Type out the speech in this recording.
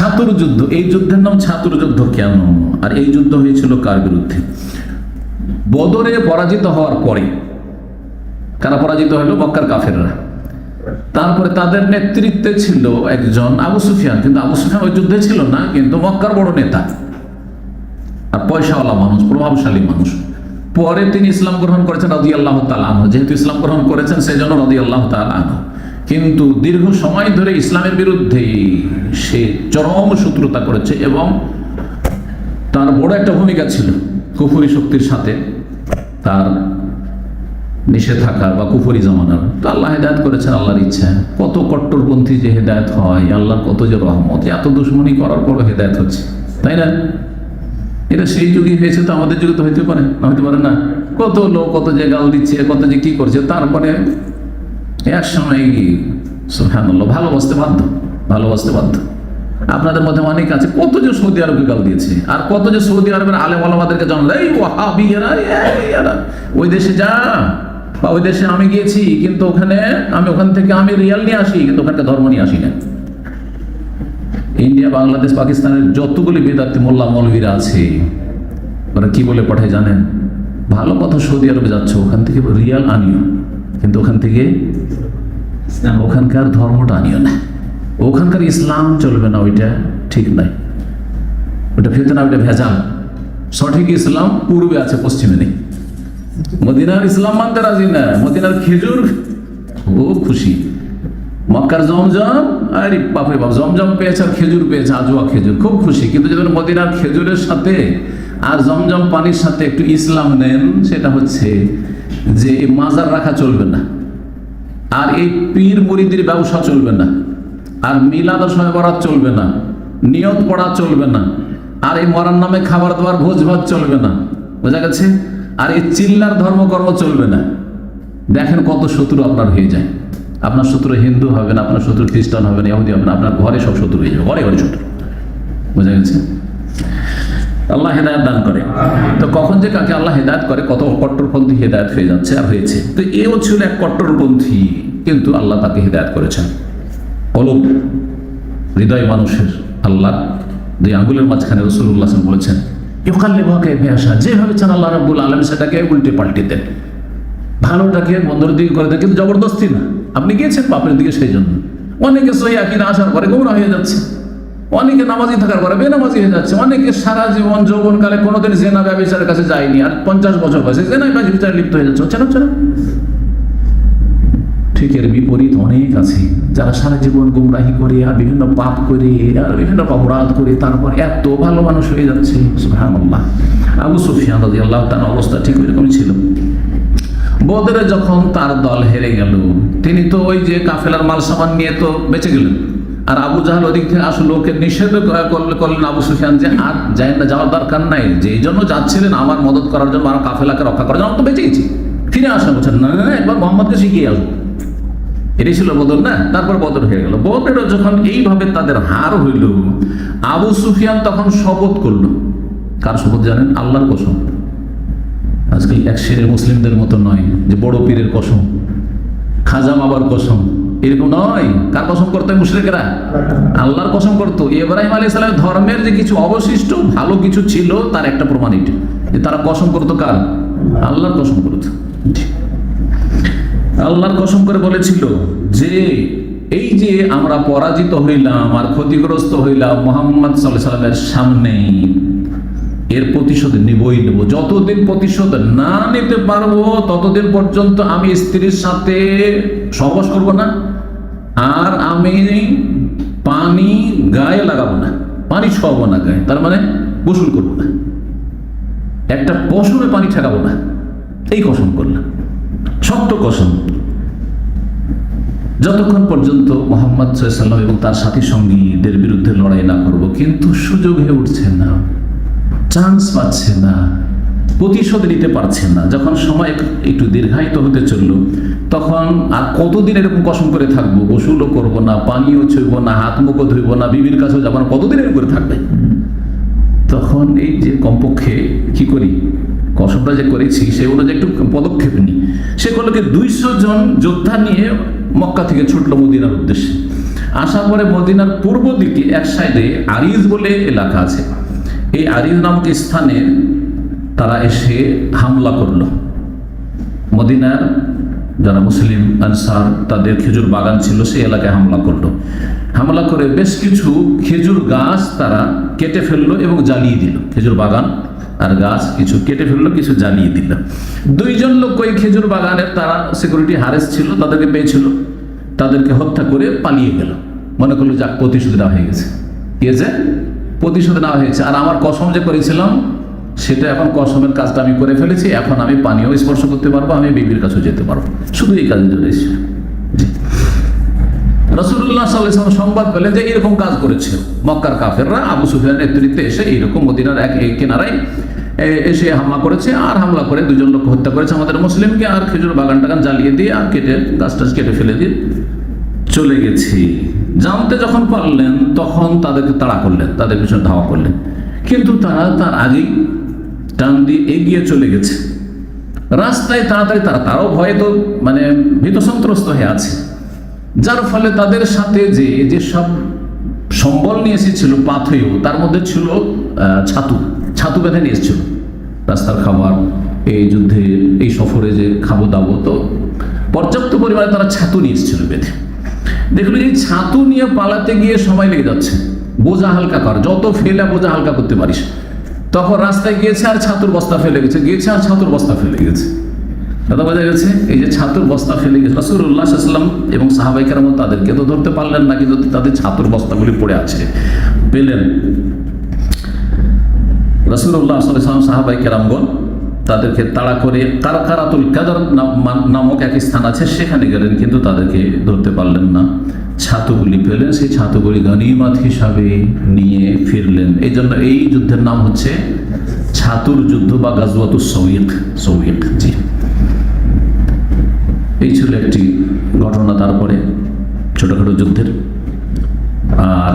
ছাতুর যুদ্ধ, এই যুদ্ধের নাম ছাতুর যুদ্ধ কেন? আর এই যুদ্ধ হয়েছিল কার বিরুদ্ধে? বদরে পরাজিত হওয়ার পরে কারা পরাজিত হলো? মক্কার কাফেররা। তারপরে তাদের নেতৃত্বে ছিল একজন আবু সুফিয়ান, কিন্তু আবু সুফিয়ান ওই যুদ্ধে ছিল না, কিন্তু মক্কার বড় নেতা আর পয়সাওয়ালা মানুষ, প্রভাবশালী মানুষ। পরে তিনি ইসলাম গ্রহণ করেছেন রাদিয়াল্লাহু তাআলা আনহু। যেহেতু ইসলাম গ্রহণ করেছেন সেই জন্য রাদিয়াল্লাহু তাআলা আনহু। কিন্তু দীর্ঘ সময় ধরে ইসলামের বিরুদ্ধে সে চরম শত্রুতা করেছে এবং তার বড় একটা ভূমিকা ছিল কুফরি শক্তির সাথে তার নিষেধাজ্ঞার বা কুফরি জামানার। তো আল্লাহ হেদায়েত করেছেন আল্লাহর ইচ্ছা। কত কট্টরপন্থী যে হেদায়েত হয়, আল্লাহর কত যে রহমত, এত দুশ্মনী করার পরও হেদায়েত হচ্ছে, তাই না? এটা সেই যুগে হয়েছে, তো আমাদের যুগে তো হইতে পারে না, হইতে পারে না? কত লোক কত যে গাল দিচ্ছে, কত যে কি করছে, তারপরে এক সময় সুবহানাল্লাহ ভালোবাসতে বাধ্য। আপনাদের মধ্যে অনেক আছে কত যে সৌদি আরবকে গাল দিয়েছে, আর কত যে সৌদি আরবের আলেম ওলামাদেরকে জানাল এই ওয়াহাবিরা ওই দেশে যা, বা ওই দেশে আমি গিয়েছি কিন্তু ওখান থেকে আমি রিয়াল নিয়ে আসি, কিন্তু ওখানকার ধর্ম নিয়ে আসি না। ইন্ডিয়া, বাংলাদেশ, পাকিস্তানের যতগুলি বেদাতি মোল্লা মৌলবীরা আছে, ওরা কি বলে পাঠায় জানেন? ভালো কথা, সৌদি আরবে যাচ্ছ, ওখান থেকে রিয়াল আনিও, কিন্তু ওখানকার ধর্মটা আনিও না, ওখানকার ইসলাম চলবে না, ওইটা ঠিক নাই, ওইটা ফিতনা, ওইটা ভেজাল। সঠিক ইসলাম পূর্বে আছে, পশ্চিমে নেই। মদিনার ইসলাম মানতে রাজি না, মদিনার খেজুর ও খুশি, মক্কার জমজম, আরে বাপরে বাপ, জমজম পেয়েছে আর খেজুর পেয়েছে, আজওয়া খেজুর, খুব খুশি। কিন্তু যখন মদিনার খেজুরের সাথে আর জমজম পানির সাথে একটু ইসলাম নেন, সেটা হচ্ছে যে মাজার রাখা চলবে না, আর এই পীর মুরিদির ব্যবসা চলবে না, আর মিলাদ শবে বরাত চলবে না, নিয়ত পড়া চলবে না, আর এই মরার নামে খাবার দাবার ভোজ ভাত চলবে না, বোঝা গেছে? আর এই চিল্লার ধর্মকর্ম চলবে না। দেখেন কত শত্রু আপনার হয়ে যায়। আপনার শত্রু হিন্দু হবে না, আপনার শত্রু খ্রিস্টান হবে না, ইহুদি হবে না, আপনার ঘরে সব শত্রু হয়ে যাবে, ঘরে ঘরে শত্রু, বোঝা গেছে? আল্লাহ হেদায়েত দান করে। তো কখন যে কাকে আল্লাহ হেদায়েত করে, কত কট্টরপন্থী হেদায়েত হয়ে যাচ্ছে আর হয়েছে। তো এও ছিল এক কট্টরপন্থী, কিন্তু আল্লাহ তাকে হেদায়েত করেছেন। অলুপ হৃদয় মানুষের আল্লাহ দুই আঙ্গুলের মাঝখানে রাসূলুল্লাহ সাল্লাল্লাহু আলাইহি ওয়াসাল্লাম বলেছেন, ইউকাল্লিবুকা কাইফা ইয়াশা, যেভাবে চান আল্লাহ রাব্বুল আলামিন সেটাকে উল্টে পাল্টে দেন, ভালোটাকে মন্দর দিকে করে দেন, কিন্তু জবরদস্তি না। আপনি গিয়েছেন পাপের দিকে, সেই জন্য অনেকে সহি আকীদা আসার পরে গোমরাহ হয়ে যাচ্ছে, অনেকে নামাজি থাকার পরে বেনামাজি হয়ে যাচ্ছে, অনেকে সারা জীবন যৌবনকালে কোনোদিন জেনা ব্যভিচারের কাছে যায়নি, আর 50 বছর বয়সে জেনায় ব্যভিচারে লিপ্ত হয়ে যাচ্ছে, হচ্ছে না? ঠিক এর বিপরীত অনেক আছে, যারা সারা জীবন গুমরাহি করে আর বিভিন্ন পাপ করে আর বিভিন্ন অপরাধ করে তারপর এত ভালো মানুষ হয়ে যাচ্ছে, সুবহানাল্লাহ। আবু সুফিয়ান রাদিয়াল্লাহু তাআলা অবস্থা ঠিক ওইরকমই ছিল। বদরে যখন তার দল হেরে গেল, তিনি তো ওই যে কাফেলার মাল সামান নিয়ে তো বেঁচে গেলেন, আর আবু জাহাল ওদিক থেকে আসলে ওকে নিষেধ করলেন আবু সুফিয়ান যে আর যাওয়ার দরকার নাই, যে এই জন্য যাচ্ছিলেন আমার মদদ করার জন্য, আমার কাফেলাকে রক্ষা করার জন্য, তো বেঁচে গেছি, ফিরে আসা বলছেন না, একবার মোহাম্মদকে শিখিয়ে আসবো। এটাই ছিল বদর না? তারপর বদর হয়ে গেল। বদরে যখন এইভাবে তাদের হার হইল, আবু সুফিয়ান তখন শপথ করলো। কার শপথ জানেন? আল্লাহর কসম। আজকাল এক শ্রেণীর মুসলিমদের মতো নয় যে বড় পীরের কসম, খাজা বাবার কসম, এরকম নয়। কার কসম করতো মুশরিকরা? আল্লাহর কসম করতো। ইব্রাহিম আলাইহিস সালামের ধর্মের যে কিছু অবশিষ্ট ভালো কিছু ছিল, তার একটা প্রমাণ এটা, যে তারা কসম করতো কার? আল্লাহর কসম করতো। আল্লাহর কসম করে বলেছিল যে এই যে আমরা পরাজিত হইলাম আর ক্ষতিগ্রস্ত হইলাম মুহাম্মদ সাল্লাল্লাহু আলাইহি ওয়াসাল্লামের সামনে, এর প্রতিশোধ নিবই নেব। যতদিন প্রতিশোধ না নিতে পারবো ততদিন পর্যন্ত আমি স্ত্রীর সাথে সহবাস করব না, আর আমি পানি গায়ে লাগাবো না, পানি ছোঁয়াবো না গায়ে, তার মানে গোসল করবো না, একটা পশমে পানি ঠেকাবো না। এই কসম করলাম, শক্ত কসম, যতক্ষণ পর্যন্ত মুহাম্মদ সাল্লাল্লাহু আলাইহি ওয়াসাল্লাম এবং তার সাথী সঙ্গীদের বিরুদ্ধে লড়াই না করব। কিন্তু সুযোগ হয়ে উঠছে না, চান্স পাচ্ছে না, প্রতিশোধ নিতে পারছে না। যখন সময় একটু দীর্ঘায়িত হতে চললো, তখন আর কতদিন এরকম কসম করে থাকবো? গোসলও করবো না, পানিও ছুঁইব না, হাত মুখও ধুইব না, বিবির কাছেও যাবো না, কতদিন এরকম করে থাকবে? তখন এই যে কমপক্ষে কি করি, কসমটা যে করেছি সে অনুযায়ী একটু পদক্ষেপ নিই। সে করলো কি 200 জন যোদ্ধা নিয়ে মক্কা থেকে ছুটলো মদিনার উদ্দেশ্যে। আসার পরে মদিনার পূর্ব দিকে এক সাইডে আরিজ বলে এলাকা আছে, এই আরিজ নামক স্থানে তারা এসে হামলা করলো। মদিনার যারা মুসলিম আনসার তাদের খেজুর বাগান ছিল, সেই এলাকায় হামলা করলো। হামলা করে বেশ কিছু খেজুর গাছ তারা কেটে ফেললো এবং জ্বালিয়ে দিল। খেজুর বাগান আর গাছ কিছু কেটে ফেললো, কিছু জ্বালিয়ে দিল। দুইজন লোক ওই খেজুর বাগানের তারা সিকিউরিটি হারেস ছিল, তাদেরকে পেয়েছিল, তাদেরকে হত্যা করে পালিয়ে গেল। মনে করলো যাক প্রতিশোধ নেওয়া হয়ে গেছে, কি হয়েছে? প্রতিশোধ নেওয়া হয়েছে। আর আমার কসম যে করেছিলাম সেটা এখন কসমের কাজটা আমি করে ফেলেছি, এখন আমি পানিও স্পর্শ করতে পারবো, আমি বিবির কাছে যেতে পারবো, শুধু এই কাজের জন্য এসেছি। রাসূলুল্লাহ সাল্লাল্লাহু আলাইহি ওয়াসাল্লাম সংবাদ পেলেন যে এরকম কাজ করেছে মক্কার কাফেররা, আবু সুফিয়ানের নেতৃত্বে এসে এইরকম মদিনার এক কিনারায় এসে হামলা করেছে, আর হামলা করে দুজন লোক হত্যা করেছে আমাদের মুসলিমকে, আর খেজুর বাগান টাগান জ্বালিয়ে দিয়ে আর কেটে গাছ টাছ কেটে ফেলে দিয়ে চলে গেছি। জানতে যখন পারলেন তখন তাদেরকে তাড়া করলেন, তাদের পিছনে ধাওয়া করলেন, কিন্তু তারা তার আগেই টান দিয়ে এগিয়ে চলে গেছে রাস্তায় তাড়াতাড়ি। তারাও ভয়ে তো মানে ভীত সন্ত্রস্ত হয়ে আছে, যার ফলে তাদের সাথে যে সব সম্বল নিয়ে এসেছিল পাথেয়, তার মধ্যে ছিল ছাতু বেঁধে নিয়ে এসেছিল, রাস্তার খাবার, এই যুদ্ধে এই সফরে যে খাবো দাবো, তো পর্যাপ্ত পরিমাণে তারা ছাতু নিয়ে এসেছিল বেঁধে। দেখলো এই ছাতু নিয়ে পালাতে গিয়ে সময় লেগে যাচ্ছে, বোঝা হালকা কর, যত ফেলে বোঝা হালকা করতে পারিস। তখন রাস্তায় গিয়েছে আর ছাতুর বস্তা ফেলে গেছে, গিয়েছে আর ছাতুর বস্তা ফেলে গেছে। কথা বোঝা গেছে? এই যে ছাতুর বস্তা ফেলে গেছে, রাসূলুল্লাহ সাল্লাল্লাহু আলাইহি ওয়াসাল্লাম এবং সাহাবায়ে কেরাম তাদেরকে তো ধরতে পারলেন না, কিন্তু তাদের ছাতুর বস্তাগুলি পড়ে আছে পেলেন। রাসূলুল্লাহ সাল্লাল্লাহু আলাইহি ওয়াসাল্লাম সাহাবায়ে কেরামগণ তাদেরকে তাড়া করে কারকারাতুল কাদর নামক এক স্থান আছে, সেখানে গেলেন, কিন্তু তাদেরকে ধরতে পারলেন না। ছাতুগুলি পেলেন, সেই ছাতুগুলি গনিমত হিসাবে নিয়ে ফিরলেন। এই জন্য এই যুদ্ধের নাম হচ্ছে ছাতুর যুদ্ধ বা গাজওয়াতুস সওয়ীক। জি, এই ছিল একটি ঘটনা। তারপরে ছোটখাটো যুদ্ধের। আর